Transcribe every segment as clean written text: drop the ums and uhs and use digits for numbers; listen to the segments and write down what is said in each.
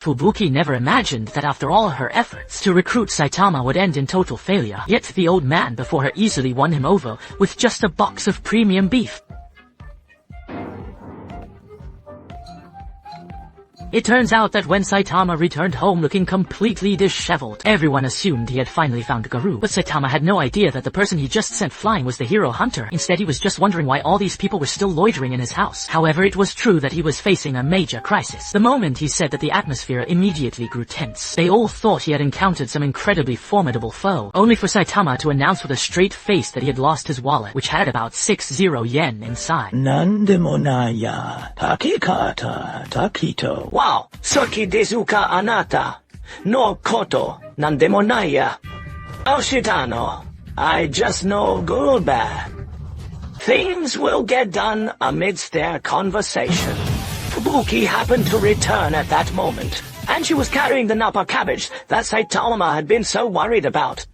Fubuki never imagined that after all her efforts to recruit Saitama would end in total failure, yet the old man before her easily won him over with just a box of premium beef. It turns out that when Saitama returned home looking completely disheveled, everyone assumed he had finally found Garou. But Saitama had no idea that the person he just sent flying was the hero hunter. Instead, he was just wondering why all these people were still loitering in his house. However, it was true that he was facing a major crisis. The moment he said that, the atmosphere immediately grew tense. They all thought he had encountered some incredibly formidable foe, only for Saitama to announce with a straight face that he had lost his wallet, which had about 60 yen inside. Nandemonaya, takikata, takito. Wow, soki desuka anata, no koto, nandemonaya. Oshitano, I just know good bad. Things will get done amidst their conversation. Fubuki happened to return at that moment, and she was carrying the napa cabbage that Saitama had been so worried about.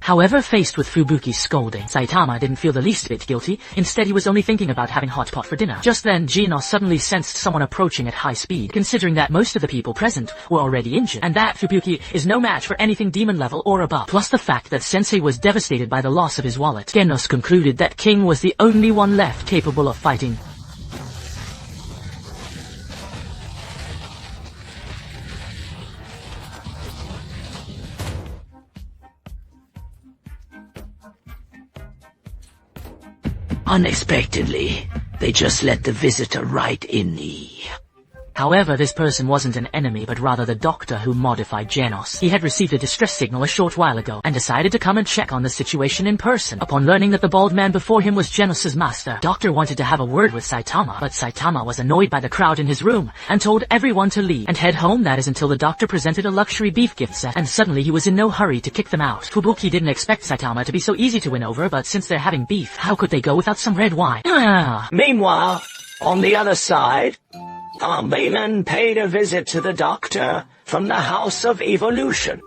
However, faced with Fubuki's scolding, Saitama didn't feel the least bit guilty. Instead, he was only thinking about having hot pot for dinner. Just then, Genos suddenly sensed someone approaching at high speed, considering that most of the people present were already injured, and that Fubuki is no match for anything demon level or above. Plus the fact that Sensei was devastated by the loss of his wallet, Genos concluded that King was the only one left capable of fighting. Unexpectedly, they just let the visitor right in the... However, this person wasn't an enemy, but rather the doctor who modified Genos. He had received a distress signal a short while ago, and decided to come and check on the situation in person. Upon learning that the bald man before him was Genos' master, Doctor wanted to have a word with Saitama, but Saitama was annoyed by the crowd in his room, and told everyone to leave and head home. That is until the doctor presented a luxury beef gift set, and suddenly he was in no hurry to kick them out. Fubuki didn't expect Saitama to be so easy to win over, but since they're having beef, how could they go without some red wine? Meanwhile, on the other side, Bayman paid a visit to the doctor from the House of Evolution.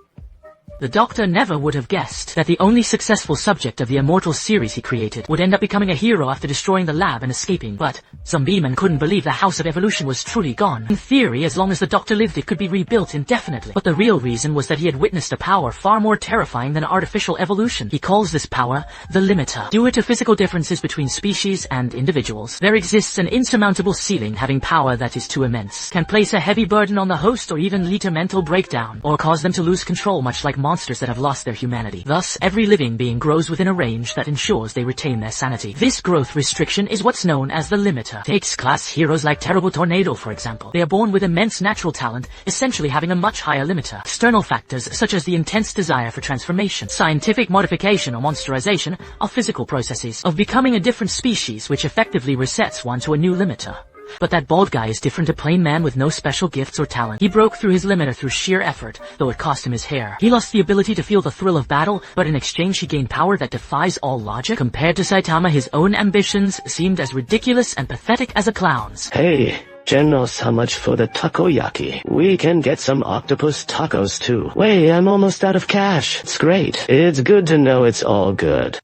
The doctor never would have guessed that the only successful subject of the Immortal series he created would end up becoming a hero after destroying the lab and escaping. But Zombieman couldn't believe the House of Evolution was truly gone. In theory, as long as the doctor lived, it could be rebuilt indefinitely. But the real reason was that he had witnessed a power far more terrifying than artificial evolution. He calls this power the limiter. Due to physical differences between species and individuals, there exists an insurmountable ceiling having power that is too immense, can place a heavy burden on the host or even lead to mental breakdown, or cause them to lose control, much like monsters that have lost their humanity. Thus, every living being grows within a range that ensures they retain their sanity. This growth restriction is what's known as the limiter. Takes class heroes like Terrible Tornado, for example. They are born with immense natural talent, essentially having a much higher limiter. External factors such as the intense desire for transformation, scientific modification or monsterization are physical processes of becoming a different species, which effectively resets one to a new limiter. But that bald guy is different, a plain man with no special gifts or talent. He broke through his limiter through sheer effort, though it cost him his hair. He lost the ability to feel the thrill of battle, but in exchange he gained power that defies all logic. Compared to Saitama, his own ambitions seemed as ridiculous and pathetic as a clown's. Hey, Genos, how much for the takoyaki? We can get some octopus tacos too. Wait, I'm almost out of cash. It's great. It's good to know it's all good.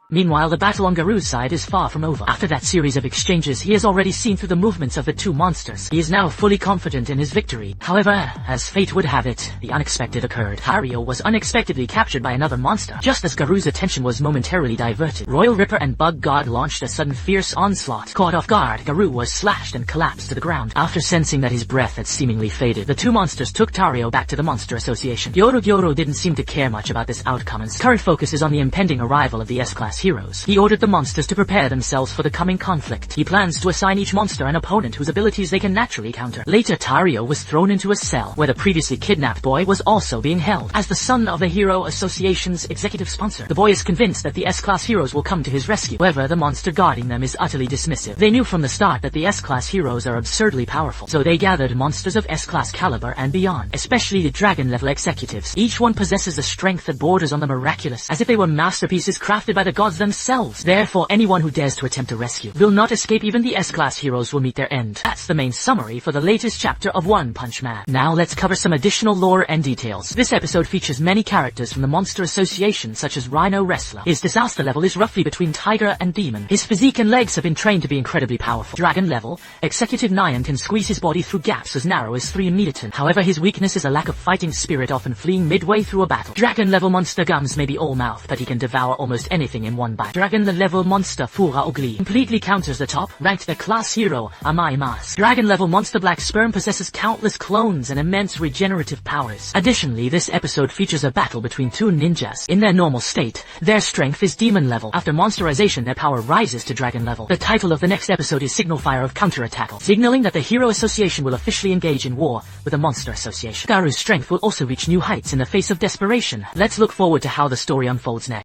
Meanwhile, the battle on Garou's side is far from over. After that series of exchanges, he has already seen through the movements of the two monsters. He is now fully confident in his victory. However, as fate would have it, the unexpected occurred. Tario was unexpectedly captured by another monster. Just as Garou's attention was momentarily diverted, Royal Ripper and Bug God launched a sudden fierce onslaught. Caught off guard, Garou was slashed and collapsed to the ground. After sensing that his breath had seemingly faded, the two monsters took Tario back to the Monster Association. Gyoro didn't seem to care much about this outcome, and his current focus is on the impending arrival of the S-Class heroes. He ordered the monsters to prepare themselves for the coming conflict. He plans to assign each monster an opponent whose abilities they can naturally counter. Later, Tario was thrown into a cell, where the previously kidnapped boy was also being held. As the son of the Hero Association's executive sponsor, the boy is convinced that the S-Class heroes will come to his rescue. However, the monster guarding them is utterly dismissive. They knew from the start that the S-Class heroes are absurdly powerful, so they gathered monsters of S-Class caliber and beyond, especially the dragon-level executives. Each one possesses a strength that borders on the miraculous, as if they were masterpieces crafted by the gods gods themselves. Therefore, anyone who dares to attempt a rescue will not escape. Even the S-class heroes will meet their end. That's the main summary for the latest chapter of One Punch Man. Now let's cover some additional lore and details. This episode features many characters from the Monster Association such as Rhino Wrestler. His disaster level is roughly between Tiger and Demon. His physique and legs have been trained to be incredibly powerful. Dragon level, Executive Nyan can squeeze his body through gaps as narrow as 3 meter. However, his weakness is a lack of fighting spirit, often fleeing midway through a battle. Dragon level monster Gums may be all mouth, but he can devour almost anything in one bite. Dragon level monster Fura Ugly completely counters the top ranked class hero Amai Mas. Dragon level monster Black Sperm possesses countless clones and immense regenerative powers. Additionally, this episode features a battle between 2 ninjas. In their normal state, their strength is demon level. After monsterization, their power rises to dragon level. The title of the next episode is Signal Fire of Counterattack, signaling that the Hero Association will officially engage in war with the Monster Association. Garu's strength will also reach new heights in the face of desperation. Let's look forward to how the story unfolds next.